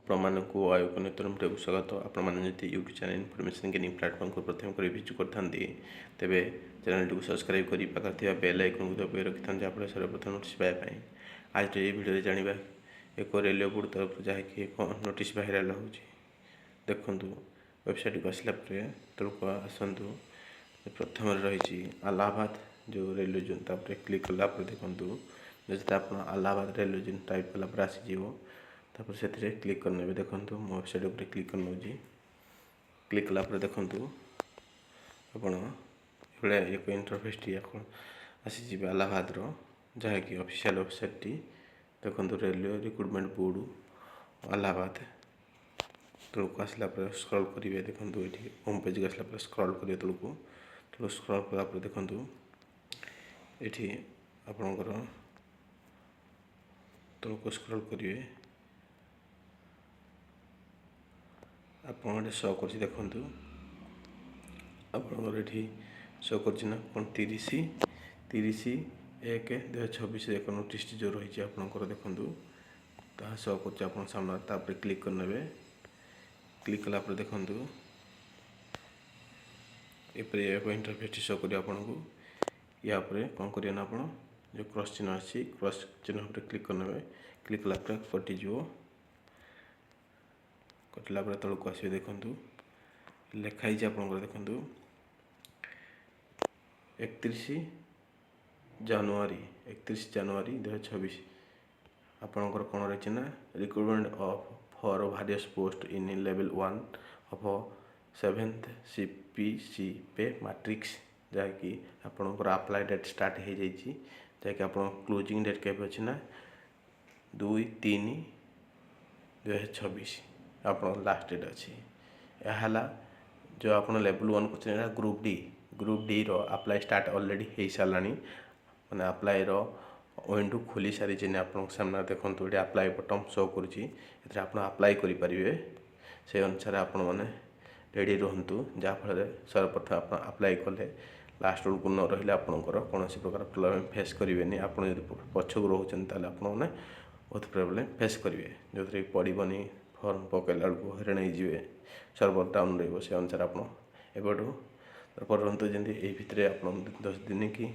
ଆପଣମାନଙ୍କୁ ଆୟୋଗ ନୂତନ ଭିଡ଼ିଓକୁ ସ୍ୱାଗତ। ଆପଣମାନେ ଯଦି ୟୁଟ୍ୟୁବ୍ ଚ୍ୟାନେଲ୍ ଇନଫର୍ମେସନ୍ ଗେନିଂ ପ୍ଲାଟଫର୍ମକୁ ପ୍ରଥମେ କରି ଭିଜିଟ୍ କରିଥାନ୍ତି ତେବେ ଚ୍ୟାନେଲଟିକୁ ସବସ୍କ୍ରାଇବ୍ କରି ପାଖରେ ଥିବା ବେଲ୍ ଆଇକନ୍କୁ ଦବାଇ ରଖିଥାନ୍ତି ଯାହାଫଳରେ ସର୍ବପ୍ରଥମେ ନୋଟିସ୍ ପାଇବା ପାଇଁ। ଆଜି ଏହି ଭିଡ଼ିଓରେ ଜାଣିବା ଏକ ରେଲୱେ ବୋର୍ଡ଼ ତରଫରୁ ଯାହାକି ଏକ ନୋଟିସ୍ ଭାଇରାଲ୍ ହେଉଛି। ଦେଖନ୍ତୁ ୱେବସାଇଟ୍କୁ ଆସିଲା ପରେ ତଳକୁ ଆସନ୍ତୁ, ପ୍ରଥମରେ ରହିଛି ଆଲାହାବାଦ ଯେଉଁ ରେଲୱେ ଜୋନ୍, ତାପରେ କ୍ଲିକ୍ କଲା ପରେ ଦେଖନ୍ତୁ ଯଦି ଆପଣ ଆଲାହାବାଦ ରେଲୱେ ଜୋନ୍ ଟାଇପ୍ କଲା ପରେ ଆସିଯିବ। ତାପରେ ସେଥିରେ କ୍ଲିକ୍ କରିନେବେ। ଦେଖନ୍ତୁ ମୋ ୱେବସାଇଟ୍ ଉପରେ କ୍ଲିକ୍ କରିନେଉଛି। କ୍ଲିକ୍ କଲା ପରେ ଦେଖନ୍ତୁ ଆପଣ ଏଭଳିଆ ଏକ ଇଣ୍ଟରଫେସ୍ଟି ଆପଣ ଆସିଯିବେ ଆଲାହାବାଦର, ଯାହାକି ଅଫିସିଆଲ୍ ୱେବସାଇଟ୍ଟି। ଦେଖନ୍ତୁ ରେଲୱେ ରିକ୍ରୁଟମେଣ୍ଟ ବୋର୍ଡ଼ ଆଲାହାବାଦ। ତଳକୁ ଆସିଲା ପରେ ସ୍କ୍ରଲ୍ କରିବେ। ଦେଖନ୍ତୁ ଏଠି ହୋମ୍ ପେଜ୍କୁ ଆସିଲା ପରେ ସ୍କ୍ରଲ୍ କରିବେ ତଳକୁ ସ୍କ୍ରଲ୍ କଲା ପରେ ଦେଖନ୍ତୁ ଏଠି ଆପଣଙ୍କର ତଳକୁ ସ୍କ୍ରଲ୍ କରିବେ। ଆପଣ ଏଠି ଶୋ କରୁଛି, ଦେଖନ୍ତୁ ଆପଣଙ୍କର ଏଠି ଶୋ କରୁଛି ନା କ'ଣ 30/1/2026 ଏକ ନୋଟିସ୍ଟି ଯେଉଁ ରହିଛି ଆପଣଙ୍କର ଦେଖନ୍ତୁ ତାହା ଶୋ କରୁଛି ଆପଣଙ୍କ ସାମ୍ନାରେ। ତାପରେ କ୍ଲିକ୍ କରିନେବେ। କ୍ଲିକ୍ କଲା ପରେ ଦେଖନ୍ତୁ ଏପରି ଏକ ଇଣ୍ଟରଫେସ୍ଟି ଶୋ କରିବ ଆପଣଙ୍କୁ। ୟା ଉପରେ କ'ଣ କରିବେ ନା ଆପଣ ଯେଉଁ କ୍ରସ୍ ଚିହ୍ନ ଅଛି, କ୍ରସ୍ ଚିହ୍ନ ଉପରେ କ୍ଲିକ୍ କରିନେବେ। କ୍ଲିକ୍ କଲା ପରେ କଟିଯିବ। କଟିଲା ପରେ ତଳକୁ ଆସିବେ। ଦେଖନ୍ତୁ ଲେଖା ହେଇଛି ଆପଣଙ୍କର, ଦେଖନ୍ତୁ 31 ଜାନୁଆରୀ 2026 ଆପଣଙ୍କର କ'ଣ ରହିଛି ନା recruitment for various post in level 1 of 7th CPC pay matrix, ଯାହାକି ଆପଣଙ୍କର ଆପ୍ଲାଏ ଡେଟ୍ ଷ୍ଟାର୍ଟ ହେଇଯାଇଛି। ଯାହାକି ଆପଣ କ୍ଲୋଜିଂ ଡେଟ୍ କେବେ ଅଛି ନା 2/3/2026 ଆପଣଙ୍କ ଲାଷ୍ଟ ଡେଟ୍ ଅଛି। ଏହା ହେଲା ଯେଉଁ ଆପଣ ଲେଭେଲ୍ 1 କରୁଛନ୍ତି, ଏହା ଗ୍ରୁପ୍ ଡିର ଆପ୍ଲାଏ ଷ୍ଟାର୍ଟ ଅଲରେଡ଼ି ହେଇସାରିଲାଣି। ମାନେ ଆପ୍ଲାଏର ୱିଣ୍ଡୋ ଖୋଲି ସାରିଛି ଆପଣଙ୍କ ସାମ୍ନାରେ। ଦେଖନ୍ତୁ ଏଠି ଆପ୍ଲାଏ ବଟନ୍ ଶୋ କରୁଛି, ଏଥିରେ ଆପଣ ଆପ୍ଲାଏ କରିପାରିବେ। ସେହି ଅନୁସାରେ ଆପଣମାନେ ରେଡ଼ି ରୁହନ୍ତୁ, ଯାହାଫଳରେ ସର୍ବପ୍ରଥମେ ଆପଣ ଆପ୍ଲାଏ କଲେ ଲାଷ୍ଟ ବେଳକୁ ନ ରହିଲେ ଆପଣଙ୍କର କୌଣସି ପ୍ରକାର ପ୍ରୋବ୍ଲେମ୍ ଫେସ୍ କରିବେନି। ଆପଣ ଯଦି ପଛକୁ ରହୁଛନ୍ତି ତାହେଲେ ଆପଣମାନେ ବହୁତ ପ୍ରୋବ୍ଲେମ୍ ଫେସ୍ କରିବେ, ଯେଉଁଥିରେ ପଡ଼ିବନି, ଫର୍ମ ପକାଇଲା ବେଳକୁ ହଇରାଣ ହେଇଯିବେ, ସର୍ଭର ଡାଉନ୍ ରହିବ। ସେ ଅନୁସାରେ ଆପଣ ଏବେଠୁ ରୁହନ୍ତୁ, ଯେମିତି ଏଇ ଭିତରେ ଆପଣ 10 ଦିନ କି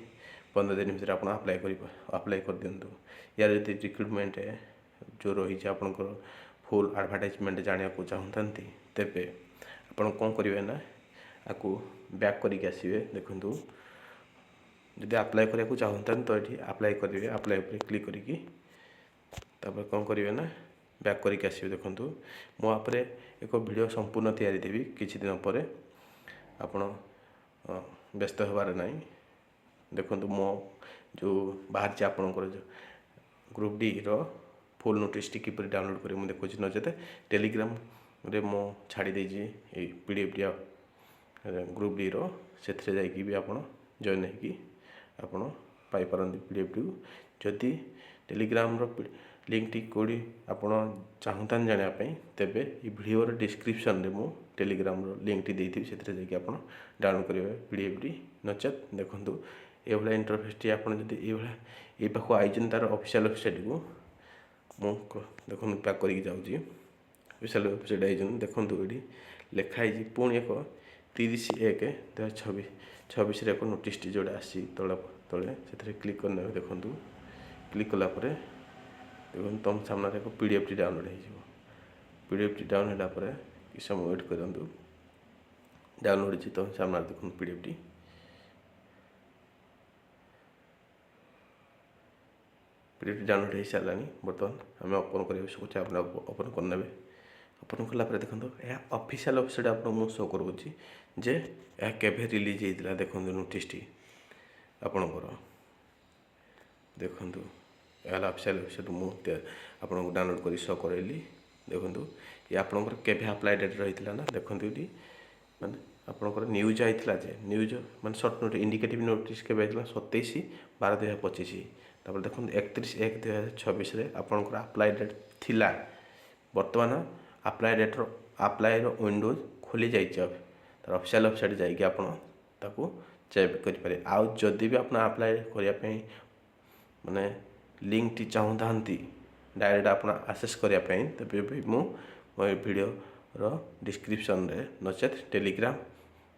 15 ଦିନ ଭିତରେ ଆପଣ ଆପ୍ଲାଏ କରିଦିଅନ୍ତୁ। ୟାର ଯଦି ରିକ୍ରୁଟମେଣ୍ଟ ଯେଉଁ ରହିଛି ଆପଣଙ୍କର ଫୁଲ୍ ଆଡ଼ଭର୍ଟାଇଜମେଣ୍ଟ ଜାଣିବାକୁ ଚାହୁଁଥାନ୍ତି ତେବେ ଆପଣ କ'ଣ କରିବେ ନା ଆକୁ ବ୍ୟାକ୍ କରିକି ଆସିବେ। ଦେଖନ୍ତୁ ଯଦି ଆପ୍ଲାଏ କରିବାକୁ ଚାହୁଁଥାନ୍ତି ତ ଏଠି ଆପ୍ଲାଏ କରିବେ। ଆପ୍ଲାଏ ଉପରେ କ୍ଲିକ୍ କରିକି ତାପରେ କ'ଣ କରିବେ ନା ବ୍ୟାକ୍ କରିକି ଆସିବେ। ଦେଖନ୍ତୁ ମୁଁ ଉପରେ ଏକ ଭିଡ଼ିଓ ସମ୍ପୂର୍ଣ୍ଣ ତିଆରି ଦେବି କିଛି ଦିନ ପରେ, ଆପଣ ବ୍ୟସ୍ତ ହେବାର ନାହିଁ। ଦେଖନ୍ତୁ ମୋ ଯେଉଁ ବାହାରିଛି ଆପଣଙ୍କର ଯେଉଁ ଗ୍ରୁପ୍ ଡିର ଫୁଲ୍ ନୋଟିସ୍ଟି କିପରି ଡାଉନଲୋଡ଼୍ କରିବେ ମୁଁ ଦେଖୁଛି, ନଚେତ ଟେଲିଗ୍ରାମରେ ମୁଁ ଛାଡ଼ି ଦେଇଛି ଏଇ PDF ଗ୍ରୁପ୍ ଡିର, ସେଥିରେ ଯାଇକି ବି ଆପଣ ଜଏନ୍ ହେଇକି ଆପଣ ପାଇପାରନ୍ତି PDFଟିକୁ। ଯଦି ଟେଲିଗ୍ରାମର ଲିଙ୍କଟି କେଉଁଠି ଆପଣ ଚାହୁଁଥାନ୍ତି ଜାଣିବା ପାଇଁ ତେବେ এই ଭିଡ଼ିଓର ଡିସ୍କ୍ରିପ୍ସନରେ ମୁଁ ଟେଲିଗ୍ରାମର ଲିଙ୍କଟି ଦେଇଥିବି, ସେଥିରେ ଯାଇକି ଆପଣ ଡାଉନଲୋଡ଼୍ କରିବେ PDFଟି। ନଚେତ୍ ଦେଖନ୍ତୁ ଏଇଭଳିଆ ଇଣ୍ଟରଫେସ୍ଟି ଆପଣ ଯଦି ଏଇଭଳିଆ ଏଇ ପାଖକୁ ଆଇଛନ୍ତି ତାର ଅଫିସିଆଲ୍ ୱେବସାଇଟ୍କୁ, ମୁଁ ଦେଖନ୍ତୁ ପ୍ୟାକ୍ କରିକି ଯାଉଛି। ଅଫିସିଆଲ୍ ୱେବସାଇଟ୍ ଆଇଛନ୍ତି, ଦେଖନ୍ତୁ ଏଠି ଲେଖା ହେଇଛି ପୁଣି ଏକ 30/1/2026 ଏକ ନୋଟିସ୍ଟି ଯେଉଁଟା ଆସିଛି ତଳେ ସେଥିରେ କ୍ଲିକ୍ କରିନେବେ। ଦେଖନ୍ତୁ କ୍ଲିକ୍ କଲା ପରେ ଦେଖନ୍ତୁ ତୁମ ସାମ୍ନାରେ ଏକ PDFଟି ଡାଉନଲୋଡ଼୍ ହେଇଯିବ। PDFଟି ଡାଉନଲୋଡ଼୍ ହେଲା ପରେ କିଛି ସମୟ ୱେଟ୍ କରନ୍ତୁ। ଡାଉନଲୋଡ଼୍ ହେଇଛି ତୁମ ସାମ୍ନାରେ, ଦେଖନ୍ତୁ PDFଟି ଡାଉନଲୋଡ଼୍ ହେଇସାରିଲାଣି। ବର୍ତ୍ତମାନ ଆମେ ଓପନ୍ କରିବାକୁ ଶିଖୁଛୁ, ଆପଣ ଓପନ୍ କରିନେବେ। ଓପନ୍ କଲା ପରେ ଦେଖନ୍ତୁ ଏହା ଅଫିସିଆଲ୍ ୱେବସାଇଟ୍ ଆପଣଙ୍କୁ ମୁଁ ଶୋ କରୁଛି ଯେ ଏହା କେବେ ରିଲିଜ୍ ହେଇଥିଲା। ଦେଖନ୍ତୁ ନୋଟିସ୍ଟି ଆପଣଙ୍କର, ଦେଖନ୍ତୁ ଏହା ହେଲା ଅଫିସିଆଲ୍ ୱେବସାଇଟ୍, ମୁଁ ଆପଣଙ୍କୁ ଡାଉନଲୋଡ଼୍ କରି ଶୋ କରାଇଲି। ଦେଖନ୍ତୁ ଇଏ ଆପଣଙ୍କର କେବେ ଆପ୍ଲାଏ ଡେଟ୍ ରହିଥିଲା ନା, ଦେଖନ୍ତୁ ଏଠି ମାନେ ଆପଣଙ୍କର ନ୍ୟୁଜ୍ ଆଇଥିଲା ଯେ ନ୍ୟୁଜ୍ ମାନେ ସର୍ଟ ନୋଟିସ୍ ଇଣ୍ଡିକେଟିଭ୍ ନୋଟିସ୍ କେବେ ହେଇଥିଲା 27/12/2025। ତାପରେ ଦେଖନ୍ତୁ 31/1/2026 ଆପଣଙ୍କର ଆପ୍ଲାଏ ଡେଟ୍ ଥିଲା। ବର୍ତ୍ତମାନ ଆପ୍ଲାଏର ୱିଣ୍ଡୋ ଖୋଲି ଯାଇଛି, ତାର ଅଫିସିଆଲ୍ ୱେବସାଇଟ୍ ଯାଇକି ଆପଣ ତାକୁ ଚେକ୍ କରିପାରିବେ। ଆଉ ଯଦି ବି ଆପଣ ଆପ୍ଲାଏ କରିବା ପାଇଁ ମାନେ ଲିଙ୍କଟି ଚାହୁଁଥାନ୍ତି डायरेक्ट आपण आक्सेस करिया पई तबे भी मु मो वीडियो रो डिस्क्रिप्शन रे नचेत टेलीग्राम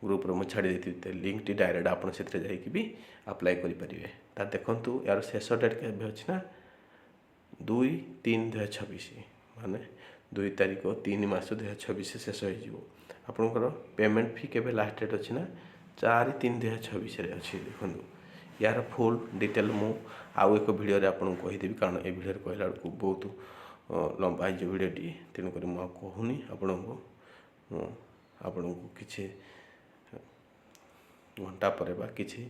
ग्रुप रो मु छाड़ी देती लिंक टी डायरेक्ट आपण सेतरे जाई कि भी अप्लाई करि परिबे ता देखंतु यार शेष डेट केबे अछि ना 2/3/2026 माने 2 तारिख 3 मास 2026 शेष हो जिवो आपनकर पेमेंट फी केबे लास्ट डेट अछि ना 4/3/2026 रे अछि देखंतु यार फुल डिटेल मु आउ एक वीडियो रे आपन कहि देबी कारण ए वीडियो रे कहला को बहुत लंबा है वीडियो टी तेणु करी मु कहूनी आपन को किछि घंटा पर बा किछि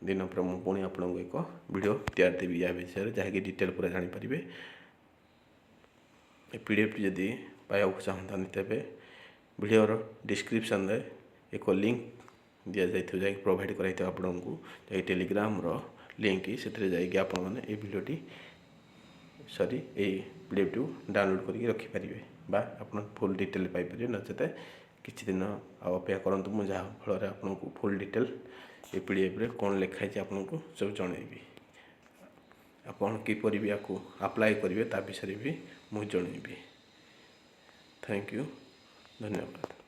दिन पर मु पुणी आपन को एक वीडियो तैयार देबी या विषय जहाँ कि डिटेल पूरा जानि परिबे ए पीडीएफ जदी पाया चाहता तेबे वीडियो रो डिस्क्रिप्शन रे एक लिंक दिया जाइथियो जाय प्रोवाइड कराइथियो आपन को जाय टेलीग्राम रो लिंक से जाइए आपण मैंने ये वीडियोटी सॉरी ये पीडीएफ टू डाउनलोड करके रखिपारे बा आप फुल डिटेल पाइपर नचेत किसी दिन अपेक्षा करूँ मुझे जहाँ फल आपको फुल डिटेल ये पीडीएफ रे कौन लिखाई आपको सब जनइबी आपन किपर भी आपको अप्लाई करेंगे ता विषय भी मुझे जनइबी। थैंक यू, धन्यवाद।